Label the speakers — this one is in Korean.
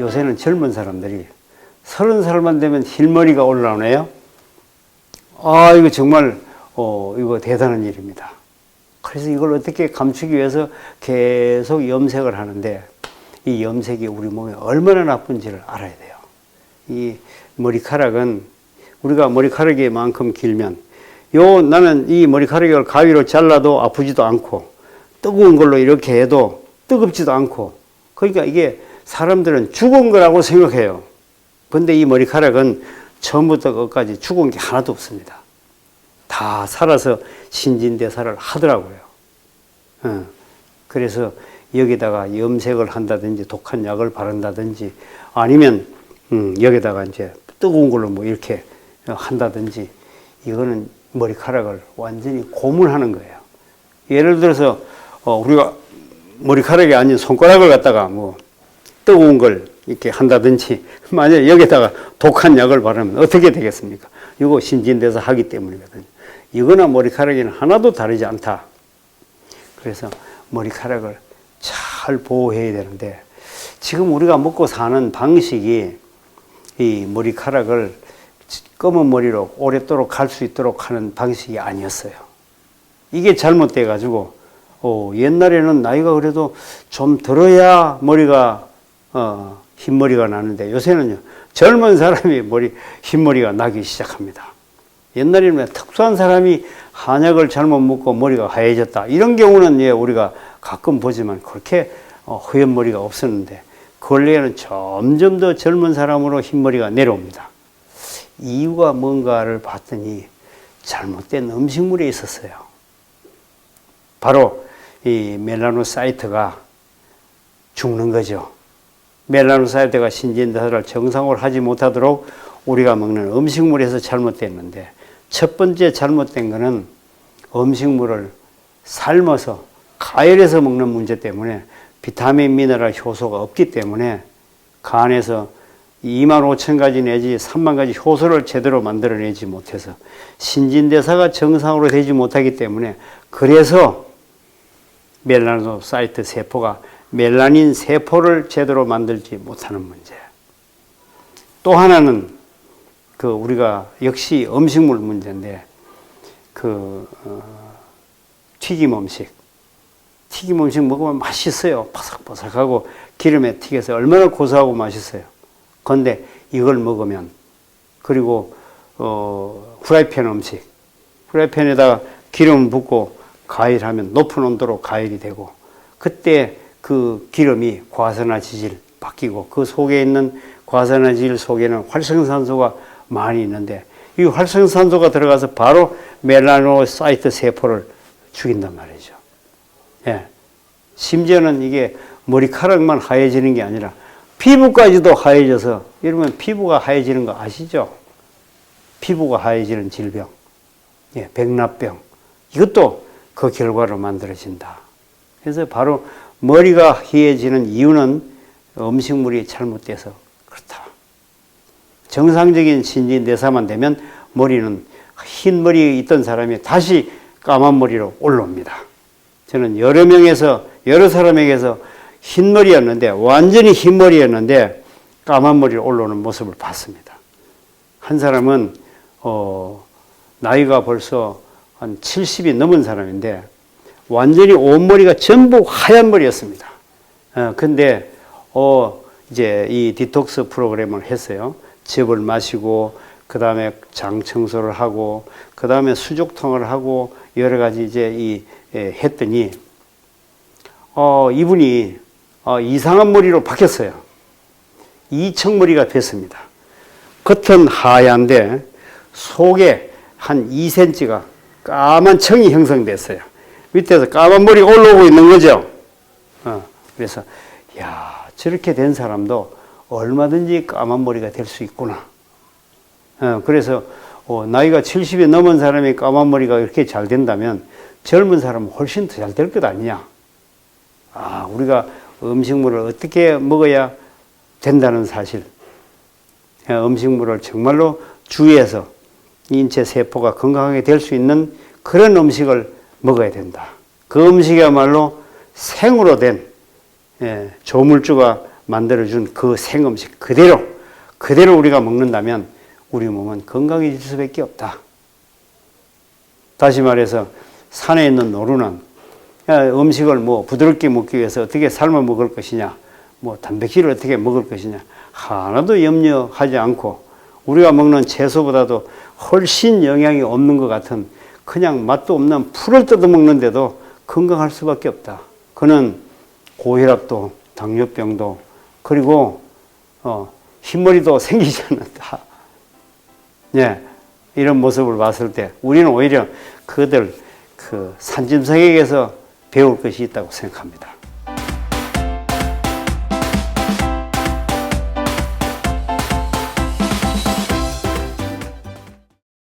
Speaker 1: 요새는 젊은 사람들이 30살만 되면 흰머리가 올라오네요. 아, 이거 정말 이거 대단한 일입니다. 그래서 이걸 어떻게 감추기 위해서 계속 염색을 하는데, 이 염색이 우리 몸에 얼마나 나쁜지를 알아야 돼요. 이 머리카락은 우리가 머리카락이 만큼 길면, 나는 이 머리카락을 가위로 잘라도 아프지도 않고, 뜨거운 걸로 이렇게 해도 뜨겁지도 않고, 그러니까 이게 사람들은 죽은 거라고 생각해요. 근데 이 머리카락은 처음부터 끝까지 죽은 게 하나도 없습니다. 다 살아서 신진대사를 하더라고요. 그래서 여기다가 염색을 한다든지 독한 약을 바른다든지 아니면 여기다가 이제 뜨거운 걸로 뭐 이렇게 한다든지, 이거는 머리카락을 완전히 고문하는 거예요. 예를 들어서 우리가 머리카락이 아닌 손가락을 갖다가 뭐 뜨거운 걸 이렇게 한다든지, 만약에 여기다가 독한 약을 바르면 어떻게 되겠습니까? 이거 신진대사 하기 때문이거든요. 이거나 머리카락에는 하나도 다르지 않다. 그래서 머리카락을 잘 보호해야 되는데, 지금 우리가 먹고 사는 방식이 이 머리카락을 검은 머리로 오랫도록 갈 수 있도록 하는 방식이 아니었어요. 이게 잘못돼 가지고 옛날에는 나이가 그래도 좀 들어야 머리가 흰머리가 나는데, 요새는요 젊은 사람이 흰머리가 나기 시작합니다. 옛날에는 특수한 사람이 한약을 잘못 먹고 머리가 하얘졌다, 이런 경우는 우리가 가끔 보지만 그렇게 허연 머리가 없었는데, 근래에는 점점 더 젊은 사람으로 흰머리가 내려옵니다. 이유가 뭔가를 봤더니 잘못된 음식물에 있었어요. 바로 이 멜라노사이트가 죽는 거죠. 멜라노사이트가 신진대사를 정상으로 하지 못하도록 우리가 먹는 음식물에서 잘못됐는데, 첫 번째 잘못된 거는 음식물을 삶아서 가열해서 먹는 문제 때문에 비타민, 미네랄, 효소가 없기 때문에 간에서 25,000가지 내지 30,000가지 효소를 제대로 만들어내지 못해서 신진대사가 정상으로 되지 못하기 때문에, 그래서 멜라노사이트 세포가 멜라닌 세포를 제대로 만들지 못하는 문제. 또 하나는 우리가 역시 음식물 문제인데, 튀김 음식 먹으면 맛있어요. 바삭바삭하고 기름에 튀겨서 얼마나 고소하고 맛있어요. 그런데 이걸 먹으면, 그리고 후라이팬 음식, 후라이팬에다가 기름을 붓고 가열하면 높은 온도로 가열이 되고, 그때 그 기름이 과산화지질 바뀌고, 그 속에 있는 과산화지질 속에는 활성산소가 많이 있는데, 이 활성산소가 들어가서 바로 멜라노사이트 세포를 죽인단 말이죠. 예. 심지어는 이게 머리카락만 하얘지는 게 아니라 피부까지도 하얘져서, 여러분 피부가 하얘지는 거 아시죠? 피부가 하얘지는 질병, 백납병, 이것도 그 결과로 만들어진다. 그래서 바로 머리가 희해지는 이유는 음식물이 잘못돼서 그렇다. 정상적인 신진대사만 되면 머리는, 흰 머리 있던 사람이 다시 까만 머리로 올라옵니다. 저는 여러 사람에게서 흰 머리였는데, 완전히 흰 머리였는데 까만 머리로 올라오는 모습을 봤습니다. 한 사람은 나이가 벌써 한 70이 넘은 사람인데 완전히 온머리가 전부 하얀 머리였습니다. 근데 이제 이 디톡스 프로그램을 했어요. 즙을 마시고, 그 다음에 장 청소를 하고, 그 다음에 수족통을 하고, 여러 가지 이제 했더니 이분이 이상한 머리로 바뀌었어요. 이청머리가 됐습니다. 겉은 하얀데 속에 한 2cm가 까만 청이 형성됐어요. 밑에서 까만 머리 올라오고 있는 거죠. 그래서 저렇게 된 사람도 얼마든지 까만 머리가 될 수 있구나. 그래서 나이가 70이 넘은 사람이 까만 머리가 이렇게 잘 된다면 젊은 사람은 훨씬 더 잘 될 것 아니냐. 우리가 음식물을 어떻게 먹어야 된다는 사실, 음식물을 정말로 주의해서 인체 세포가 건강하게 될 수 있는 그런 음식을 먹어야 된다. 그 음식이야말로 생으로 된 조물주가 만들어준 그 생음식 그대로 우리가 먹는다면 우리 몸은 건강해질 수밖에 없다. 다시 말해서 산에 있는 노루는 음식을 뭐 부드럽게 먹기 위해서 어떻게 삶아 먹을 것이냐, 뭐 단백질을 어떻게 먹을 것이냐 하나도 염려하지 않고 우리가 먹는 채소보다도 훨씬 영양이 없는 것 같은 그냥 맛도 없는 풀을 뜯어 먹는데도 건강할 수밖에 없다. 그는 고혈압도 당뇨병도 그리고 흰머리도 생기지 않는다. 예, 이런 모습을 봤을 때 우리는 오히려 그들 그 산짐승에게서 배울 것이 있다고 생각합니다.